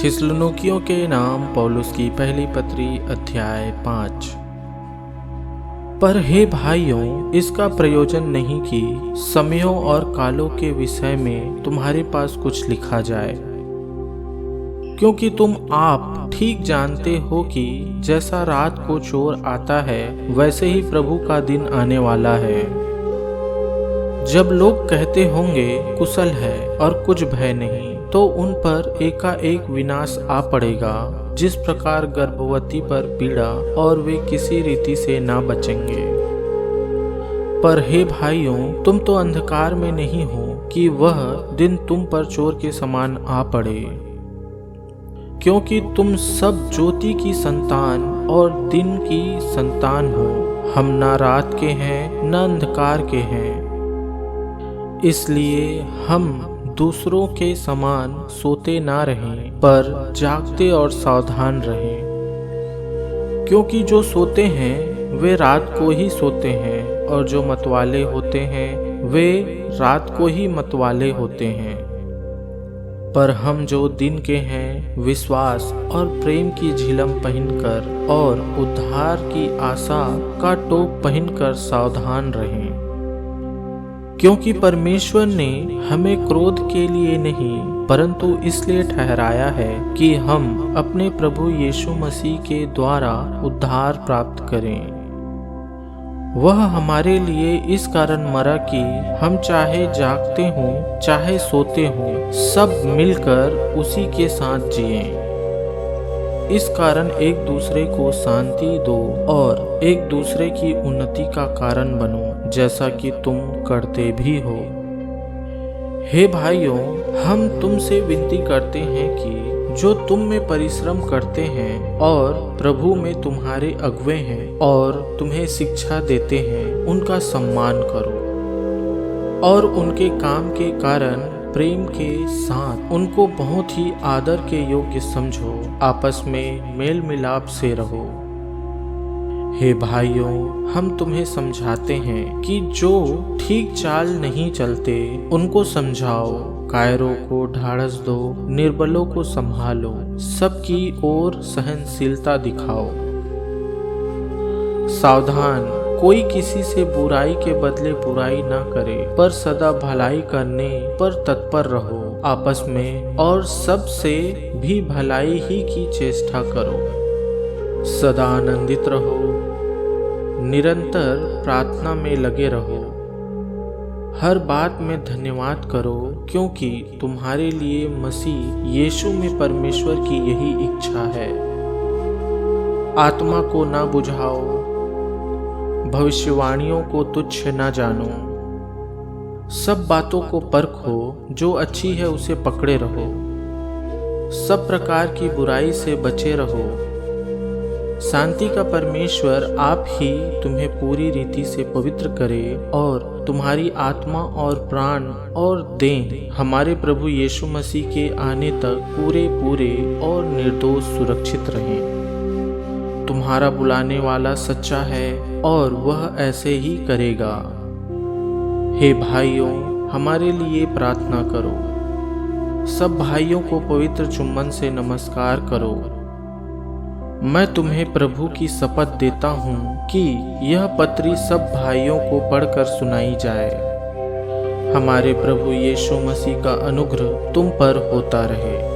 थिस्सलुनीकियों के नाम पौलुस की पहली पत्री अध्याय 5। पर हे भाइयों, इसका प्रयोजन नहीं कि समयों और कालों के विषय में तुम्हारे पास कुछ लिखा जाए, क्योंकि तुम आप ठीक जानते हो कि जैसा रात को चोर आता है वैसे ही प्रभु का दिन आने वाला है। जब लोग कहते होंगे कुशल है और कुछ भय नहीं, तो उन पर एकाएक विनाश आ पड़ेगा, जिस प्रकार गर्भवती पर पीड़ा, और वे किसी रीति से ना बचेंगे। पर हे भाइयों, तुम तो अंधकार में नहीं हो कि वह दिन तुम पर चोर के समान आ पड़े, क्योंकि तुम सब ज्योति की संतान और दिन की संतान हो। हम ना रात के हैं न अंधकार के हैं, इसलिए हम दूसरों के समान सोते ना रहें, पर जागते और सावधान रहें। क्योंकि जो सोते हैं वे रात को ही सोते हैं, और जो मतवाले होते हैं वे रात को ही मतवाले होते हैं। पर हम जो दिन के हैं, विश्वास और प्रेम की झिलम पहनकर और उद्धार की आशा का टोप पहनकर सावधान रहें। क्योंकि परमेश्वर ने हमें क्रोध के लिए नहीं, परंतु इसलिए ठहराया है कि हम अपने प्रभु यीशु मसीह के द्वारा उद्धार प्राप्त करें। वह हमारे लिए इस कारण मरा कि हम चाहे जागते हों चाहे सोते हों, सब मिलकर उसी के साथ जिएं। इस कारण एक दूसरे को शांति दो और एक दूसरे की उन्नति का कारण बनो, जैसा कि तुम करते भी हो। हे भाइयों, हम तुमसे विनती करते हैं कि जो तुम में परिश्रम करते हैं और प्रभु में तुम्हारे अगुवे हैं और तुम्हें शिक्षा देते हैं, उनका सम्मान करो और उनके काम के कारण प्रेम के साथ उनको बहुत ही आदर के योग्य समझो। आपस में मेल मिलाप से रहो। हे भाइयों, हम तुम्हें समझाते हैं कि जो ठीक चाल नहीं चलते उनको समझाओ, कायरों को ढाढ़स दो, निर्बलों को संभालो, सबकी ओर सहनशीलता दिखाओ। सावधान, कोई किसी से बुराई के बदले बुराई ना करे, पर सदा भलाई करने पर तत्पर रहो। आपस में और सबसे भी भलाई ही की चेष्टा करो। सदा आनंदित रहो, निरंतर प्रार्थना में लगे रहो। हर बात में धन्यवाद करो, क्योंकि तुम्हारे लिए मसीह यीशु में परमेश्वर की यही इच्छा है। आत्मा को ना बुझाओ, भविष्यवाणियों को तुच्छ न जानो। सब बातों को परखो, जो अच्छी है उसे पकड़े रहो। सब प्रकार की बुराई से बचे रहो। शांति का परमेश्वर आप ही तुम्हें पूरी रीति से पवित्र करे, और तुम्हारी आत्मा और प्राण और देह हमारे प्रभु यीशु मसीह के आने तक पूरे पूरे और निर्दोष सुरक्षित रहें। तुम्हारा बुलाने वाला सच्चा है और वह ऐसे ही करेगा। हे भाइयों, हमारे लिए प्रार्थना करो। सब भाइयों को पवित्र चुम्बन से नमस्कार करो। मैं तुम्हें प्रभु की शपथ देता हूँ कि यह पत्री सब भाइयों को पढ़कर सुनाई जाए। हमारे प्रभु यीशु मसीह का अनुग्रह तुम पर होता रहे।